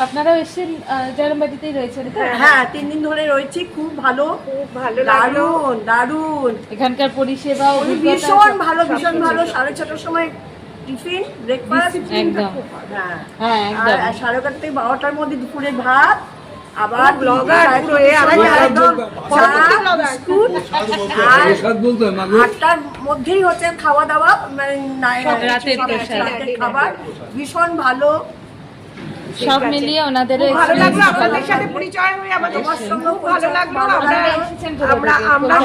Speaker 2: আপনারাও এসেছেন, জয়রামবাটিতেই রয়েছেন?
Speaker 1: হ্যাঁ, 3 দিন ধরে রয়েছি। খুব ভালো দারুণ দারুণ
Speaker 2: এখানকার পরিষেবা
Speaker 1: ভীষণ ভালো, ভীষণ ভালো। 6:30টার সময় টিফিন, ব্রেকফাস্ট,
Speaker 2: একদম।
Speaker 1: হ্যাঁ
Speaker 2: একদম।
Speaker 1: 11:30 থেকে 12টার মধ্যে দুপুরের ভাত, আবার ব্লগার একদম বিস্কুট, আর 8টার মধ্যেই হচ্ছে খাওয়া দাওয়া, মানে
Speaker 2: রাতের
Speaker 1: খাবার। ভীষণ ভালো,
Speaker 2: সব মিলিয়ে ওনাদের
Speaker 6: ভালো লাগলো আপনাদের সাথে পরিচয় হয়ে। আমাদের খুব ভালো লাগলো। আমরা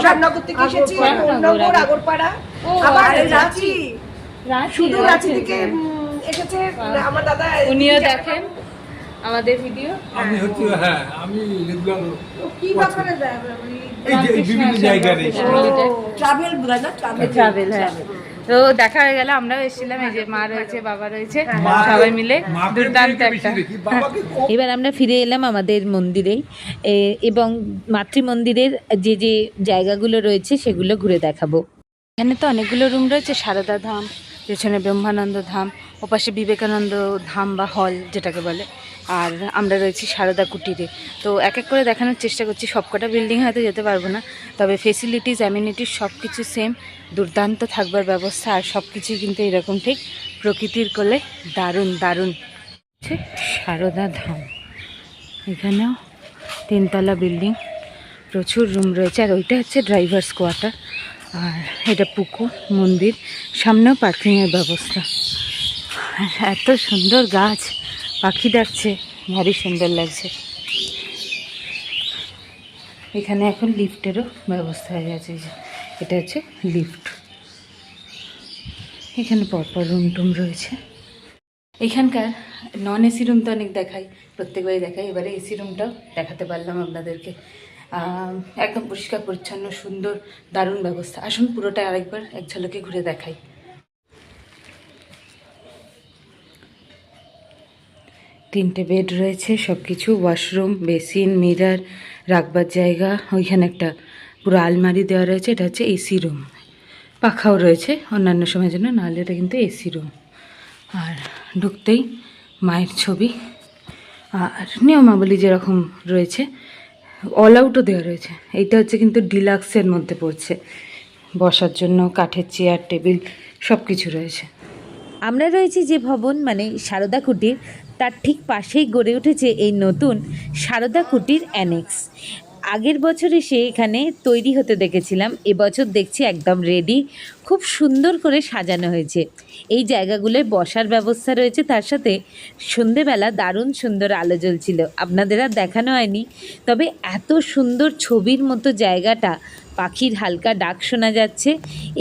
Speaker 6: রামনগর থেকে এসেছি, রামনগর আগরপাড়া, আবার রাঁচি, শুধু রাঁচি থেকে এসেছে আমার দাদা।
Speaker 2: উনিও দেখেন আমাদের ভিডিও।
Speaker 7: আমি হচ্ছে আমি রেগুলার
Speaker 6: কি ব্যাপারে
Speaker 7: বিভিন্ন জায়গায়
Speaker 1: ট্রাভেল।
Speaker 2: তো দেখা হয়ে গেল, আমরাও এসেছিলাম। এই যে মা রয়েছে, বাবা রয়েছে, সবাই মিলে দুর্দান্ত একটা।
Speaker 4: এবার আমরা ফিরে এলাম আমাদের মন্দিরেই, এবং মাতৃ মন্দিরের যে যে জায়গাগুলো রয়েছে সেগুলো ঘুরে দেখাবো।
Speaker 2: এখানে তো অনেকগুলো রুম রয়েছে। সারদা ধাম, পেছনে ব্রহ্মানন্দ ধাম, ওপাশে বিবেকানন্দ ধাম বা হল যেটাকে বলে, আর আমরা রয়েছি সারদা কুটিরে। তো এক এক করে দেখানোর চেষ্টা করছি। সবকটা বিল্ডিং হয়তো যেতে পারবো না, তবে ফেসিলিটিস, অ্যামিনিটিস সব কিছু সেম, দুর্দান্ত থাকবার ব্যবস্থা, আর সব কিছুই কিন্তু এরকম ঠিক প্রকৃতির কোলে দারুণ দারুণ। হচ্ছে সারদা ধাম, এখানেও 3তলা বিল্ডিং, প্রচুর রুম রয়েছে। আর ওইটা হচ্ছে ড্রাইভার্স কোয়ার্টার, আর এটা পুকুর, মন্দির, সামনেও পার্কিংয়ের ব্যবস্থা। এত সুন্দর গাছ, পাখি ডাকছে, ভারী সুন্দর লাগছে। এখানে এখন লিফটেরও ব্যবস্থা হয়ে গেছে। এটা হচ্ছে লিফট। এখানে পরপর রুম টুম রয়েছে। এখানকার নন এসি রুম তো অনেক দেখাই, প্রত্যেকবারই দেখাই, এবারে এসি রুমটাও দেখাতে পারলাম আপনাদেরকে। একদম পরিষ্কার পরিচ্ছন্ন, সুন্দর, দারুণ ব্যবস্থা। আসুন পুরোটা আরেকবার এক ঝলকে ঘুরে দেখাই। 3টে বেড রয়েছে, সব কিছু, ওয়াশরুম, বেসিন, মিরার, রাখবার জায়গা। ওইখানে একটা পুরো আলমারি দেওয়া রয়েছে। এটা হচ্ছে এসি রুম,
Speaker 4: পাখাও রয়েছে অন্যান্য সময়ের জন্য, নাহলে এটা কিন্তু এসি রুম। আর ঢুকতেই মায়ের ছবি আর নিয়মাবলী যেরকম রয়েছে, অল আউটও দেওয়া রয়েছে। এইটা হচ্ছে কিন্তু ডিলাক্সের মধ্যে পড়ছে, বসার জন্য কাঠের চেয়ার টেবিল সব কিছু রয়েছে। আমরা রয়েছি যে ভবন মানে সারদা কুটির, তার ঠিক পাশেই গড়ে উঠেছে এই নতুন সারদা কুটির অ্যানেক্স। আগের বছর এসে এখানে তৈরি হতে দেখেছিলাম, এবছর দেখছি একদম রেডি, খুব সুন্দর করে সাজানো হয়েছে। এই জায়গাগুলোয় বসার ব্যবস্থা রয়েছে, তার সাথে সন্ধেবেলা দারুণ সুন্দর আলো জ্বলছিল, আপনাদের আর দেখানো হয়নি। তবে এত সুন্দর ছবির মতো জায়গাটা, পাখির হালকা ডাক শোনা যাচ্ছে।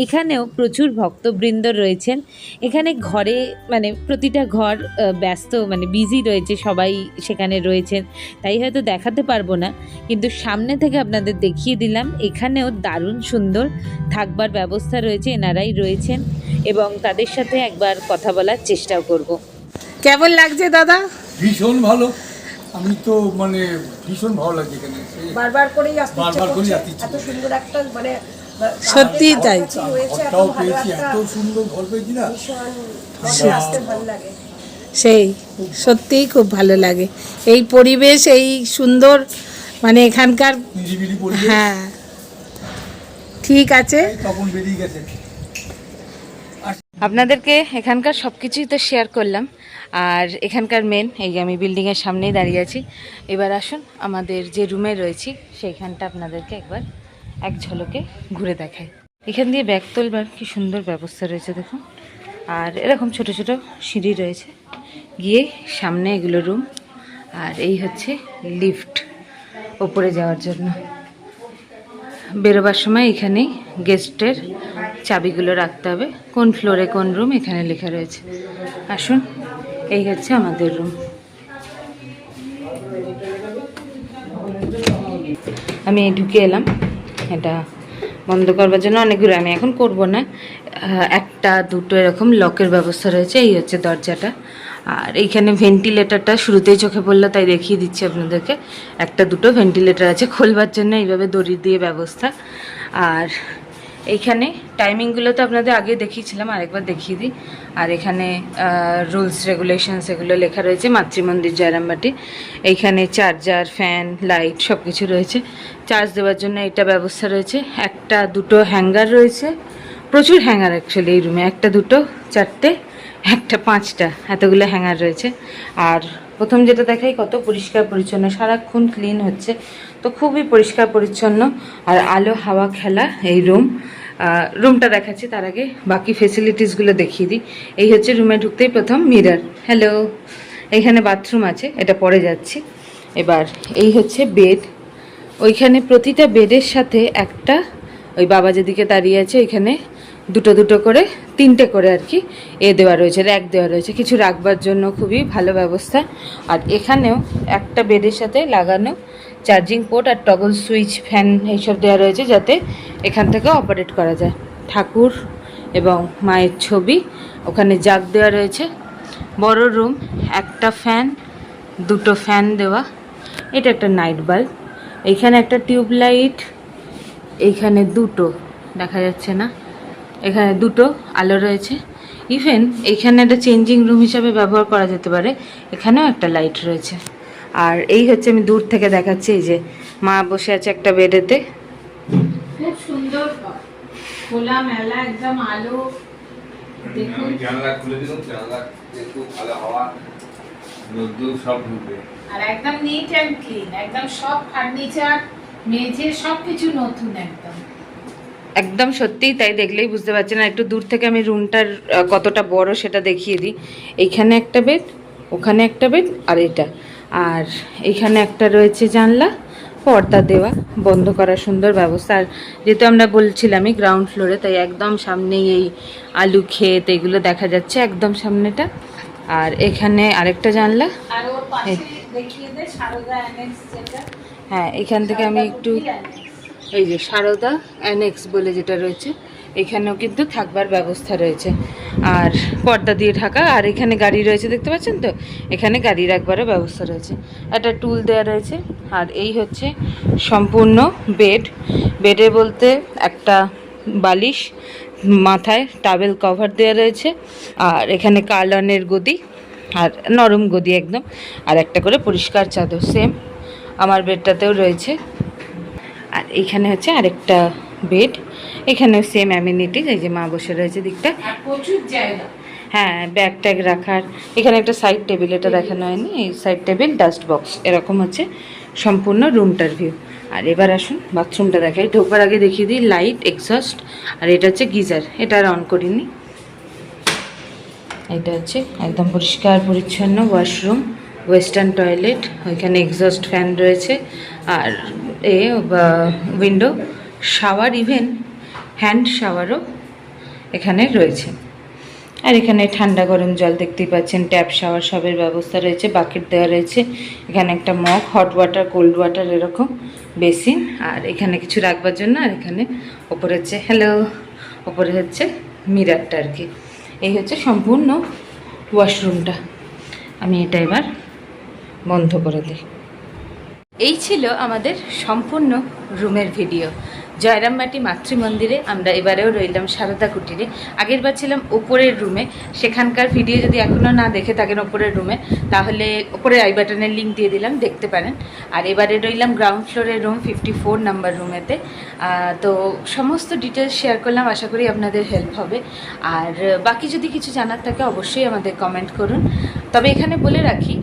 Speaker 4: এখানেও প্রচুর ভক্তবৃন্দ রয়েছেন। এখানে ঘরে মানে প্রতিটা ঘর ব্যস্ত, মানে বিজি রয়েছে, সবাই সেখানে রয়েছেন, তাই হয়তো দেখাতে পারবো না, কিন্তু সামনে থেকে আপনাদের দেখিয়ে দিলাম। এখানেও দারুণ সুন্দর থাকবার ব্যবস্থা রয়েছে, এনারাই রয়েছেন এবং তাদের সাথে একবার কথা বলার চেষ্টাও করব।
Speaker 3: কেমন লাগছে দাদা?
Speaker 7: ভীষণ ভালো। আমি তো মানে ভীষণ ভালো লাগছে এখানে,
Speaker 6: বারবার করেই আসতে ইচ্ছে
Speaker 7: বারবার করেই
Speaker 6: করছে।
Speaker 7: আসতে ইচ্ছে
Speaker 6: এত সুন্দর একটা মানে
Speaker 3: সত্যিই তাই।
Speaker 6: হয়েছে, এত
Speaker 7: ঘরটাও
Speaker 6: ভালো
Speaker 7: পেয়েছি,
Speaker 6: একটা
Speaker 7: এত সুন্দর ঘর পেয়েছি না,
Speaker 6: ভীষণ আসতে ভালো লাগে।
Speaker 3: সেই সত্যিই খুব ভালো লাগে এই পরিবেশ, এই সুন্দর মানে এখানকার।
Speaker 7: নিরিবিলি পরিবেশ।
Speaker 3: হ্যাঁ ঠিক আছে,
Speaker 7: তখন বেরিয়ে গেছে।
Speaker 4: আপনাদেরকে এখানকার সব কিছুই তো শেয়ার করলাম, আর এখানকার মেন এই আমি বিল্ডিংয়ের সামনেই দাঁড়িয়ে আছি। এবার আসুন আমাদের যে রুমে রয়েছি সেইখানটা আপনাদেরকে একবার এক ঝলকে ঘুরে দেখাই। এখান দিয়ে ব্যাগ তোলবার কি সুন্দর ব্যবস্থা রয়েছে দেখুন, আর এরকম ছোট ছোট সিঁড়ি রয়েছে, গিয়ে সামনে এগুলো রুম, আর এই হচ্ছে লিফট ওপরে যাওয়ার জন্য। বেরোবার সময় এখানেই গেস্টের চাবিগুলো রাখতে হবে, কোন ফ্লোরে কোন রুম এখানে লেখা রয়েছে। আসুন, এই হচ্ছে আমাদের রুম। আমি ঢুকে এলাম, এটা বন্ধ করবার জন্য অনেকগুলো, আমি এখন করব না, একটা দুটো এরকম লকের ব্যবস্থা রয়েছে। এই হচ্ছে দরজাটা, আর এইখানে ভেন্টিলেটরটা শুরুতেই চোখে পড়লো তাই দেখিয়ে দিচ্ছি আপনাদেরকে। একটা দুটো ভেন্টিলেটর আছে, খোলবার জন্য এইভাবে দড়ি দিয়ে ব্যবস্থা। আর এইখানে টাইমিংগুলো তো আপনাদের আগে দেখিয়েছিলাম, আরেকবার দেখিয়ে দিই। আর এখানে রুলস রেগুলেশনস এগুলো লেখা রয়েছে, মাতৃমন্দির জয়রামবাটি। এইখানে চার্জার, ফ্যান, লাইট সব কিছু রয়েছে। চার্জ দেওয়ার জন্য এটা ব্যবস্থা রয়েছে। একটা দুটো হ্যাঙ্গার রয়েছে, প্রচুর হ্যাঙ্গার অ্যাকচুয়ালি এই রুমে, একটা দুটো চারটে একটা পাঁচটা এতগুলো হ্যাঙ্গার রয়েছে। আর প্রথম যেটা দেখাই কত পরিষ্কার পরিচ্ছন্ন, সারাক্ষণ ক্লিন হচ্ছে, তো খুবই পরিষ্কার পরিচ্ছন্ন আর আলো হাওয়া খেলা এই রুমটা দেখাচ্ছি। তার আগে বাকি ফেসিলিটিসগুলো দেখিয়ে দিই। এই হচ্ছে রুমে ঢুকতেই প্রথম মিরর, হ্যালো, এখানে বাথরুম আছে, এটা পরে যাচ্ছি। এবার এই হচ্ছে বেড, ওইখানে প্রতিটা বেডের সাথে একটা, ওই বাবা যেদিকে দাঁড়িয়ে আছে ওইখানে দুটো দুটো করে, তিনটে করে আর কি দেওয়া রয়েছে, র্যাক দেওয়া রয়েছে কিছু রাখবার জন্য, খুবই ভালো ব্যবস্থা। আর এখানেও একটা বেডের সাথে লাগানো চার্জিং পোর্ট আর টগল সুইচ, ফ্যান এইসব দেওয়া রয়েছে যাতে এখান থেকে অপারেট করা যায়। ঠাকুর এবং মায়ের ছবি, ওখানে জাগ দেওয়া রয়েছে। বড় রুম, একটা ফ্যান, দুটো ফ্যান দেওয়া, এটা একটা নাইট বাল্ব, এইখানে একটা টিউবলাইট, এইখানে দুটো দেখা যাচ্ছে না, এখানে দুটো আলো রয়েছে। ইভেন এইখানে একটা চেঞ্জিং রুম হিসাবে ব্যবহার করা যেতে পারে, এখানেও একটা লাইট রয়েছে। আর এই হচ্ছে আমি দূর থেকে দেখাচ্ছি, এই যে মা বসে আছে একটা বেডেতে,
Speaker 3: খুব সুন্দর খোলা মেলা একদম আলো। দেখুন
Speaker 5: জানলা খুলে দিলাম, জানলা খুব ভালো হাওয়া, রোদ্দুর সব ঢুকবে।
Speaker 3: আর একদম নিট অ্যান্ড ক্লিন, একদম সব ফার্নিচার, মেঝে সবকিছু নতুন একদম।
Speaker 4: একদম সত্যিই তাই, দেখলেই বুঝতে পারছেন। না একটু দূর থেকে আমি রুমটার কতটা বড় সেটা দেখিয়ে দিই। এইখানে একটা বেড, ওখানে একটা বেড, আর এটা, আর এইখানে একটা রয়েছে জানলা, পর্দা দেওয়া, বন্ধ করার সুন্দর ব্যবস্থা। আর যেহেতু আমরা বলছিলামই গ্রাউন্ড ফ্লোরে, তাই একদম সামনেই এই আলু ক্ষেত এগুলো দেখা যাচ্ছে একদম সামনেটা। আর এখানে আরেকটা জানলা,
Speaker 3: আর ওর পাশে দেখিয়ে দে সারদা অ্যানেক্স যেটা।
Speaker 4: হ্যাঁ এখান থেকে আমি একটু, এই যে সারদা অ্যানেক্স বলে যেটা রয়েছে, এখানেও কিন্তু থাকবার ব্যবস্থা রয়েছে আর পর্দা দিয়ে ঢাকা। আর এখানে গাড়ি রয়েছে, দেখতে পাচ্ছেন তো, এখানে গাড়ি রাখবারও ব্যবস্থা রয়েছে, একটা টুল দেওয়া রয়েছে। আর এই হচ্ছে সম্পূর্ণ বেড, বেডে বলতে একটা বালিশ,
Speaker 2: মাথায় টাওয়েল কভার দেওয়া রয়েছে, আর এখানে কার্লনের গদি আর নরম গদি একদম, আর একটা করে পরিষ্কার চাদর সেম আমার বেডটাতেও রয়েছে। আর এইখানে হচ্ছে আরেকটা বেড, এখানেও সেম অ্যামিনিটিস, এই যে মা বসে রয়েছে দিকটা,
Speaker 3: প্রচুর জায়গা।
Speaker 2: হ্যাঁ ব্যাগ ট্যাগ রাখার, এখানে একটা সাইড টেবিল, এটা দেখানো হয়নি, এই সাইড টেবিল, ডাস্ট বক্স, এরকম হচ্ছে সম্পূর্ণ রুমটার ভিউ। আর এবার আসুন বাথরুমটা দেখাই। ঢোকার আগে দেখিয়ে দিই লাইট, এক্সস্ট, আর এটা হচ্ছে গিজার, এটা আর অন করিনি। এটা হচ্ছে একদম পরিষ্কার পরিচ্ছন্ন ওয়াশরুম, ওয়েস্টার্ন টয়লেট, ওইখানে এক্সস্ট ফ্যান রয়েছে, আর উইন্ডো, শাওয়ার, ইভেন হ্যান্ড শাওয়ারও এখানে রয়েছে। আর এখানে ঠান্ডা গরম জল দেখতেই পাচ্ছেন, ট্যাপ শাওয়ার সবের ব্যবস্থা রয়েছে, বাকেট দেওয়া রয়েছে, এখানে একটা mug, hot water, cold water, এরকম বেসিন, আর এখানে কিছু রাখবার জন্য, আর এখানে ওপরে হচ্ছে ওপরে হচ্ছে মিরারটা আর কি। এই হচ্ছে সম্পূর্ণ ওয়াশরুমটা। আমি এটা এবার বন্ধ করে দিই। এই ছিল আমাদের সম্পূর্ণ রুমের ভিডিও। জয়রামবাটি মাতৃমন্দিরে আমরা এবারেও রইলাম সারদা কুটিরে। আগেরবার ছিলাম ওপরের রুমে, সেখানকার ভিডিও যদি এখনও না দেখে থাকেন ওপরের রুমে, তাহলে ওপরে আই বাটনের লিঙ্ক দিয়ে দিলাম, দেখতে পারেন। আর এবারে রইলাম গ্রাউন্ড ফ্লোরের রুম 54 নাম্বার রুমেতে। তো সমস্ত ডিটেলস শেয়ার করলাম, আশা করি আপনাদের হেল্প হবে। আর বাকি যদি কিছু জানার থাকে অবশ্যই আমাদের কমেন্ট করুন। তবে এখানে বলে রাখি,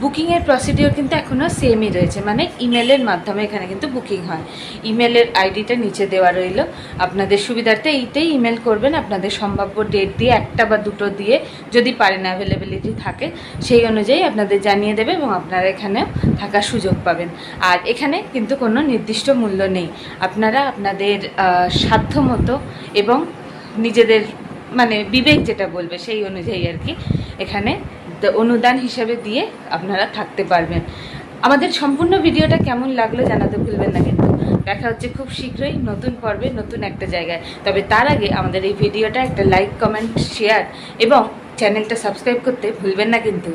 Speaker 2: বুকিংয়ের প্রসিডিওর কিন্তু এখনও সেমই রয়েছে, মানে ইমেলের মাধ্যমে এখানে কিন্তু বুকিং হয়। ইমেলের আইডিটা নিচে দেওয়া রইল, আপনাদের সুবিধার্থে এইটাই ইমেল করবেন, আপনাদের সম্ভাব্য ডেট দিয়ে, একটা বা দুটো দিয়ে, যদি পারেন অ্যাভেলেবিলিটি থাকে সেই অনুযায়ী আপনাদের জানিয়ে দেবে, এবং আপনারা এখানে থাকার সুযোগ পাবেন। আর এখানে কিন্তু কোনো নির্দিষ্ট মূল্য নেই, আপনারা আপনাদের সাধ্য মতো এবং নিজেদের মানে বিবেক যেটা বলবে সেই অনুযায়ী আর কি এখানে অনুদান হিসেবে দিয়ে আপনারা থাকতে পারবেন। আমাদের সম্পূর্ণ ভিডিওটা কেমন লাগলো জানাতে ভুলবেন না কিন্তু। দেখা হচ্ছে খুব শীঘ্রই নতুন পর্বে, নতুন একটা জায়গায়। তবে তার আগে আমাদের এই ভিডিওটা একটা লাইক, কমেন্ট, শেয়ার এবং চ্যানেলটা সাবস্ক্রাইব করতে ভুলবেন না কিন্তু।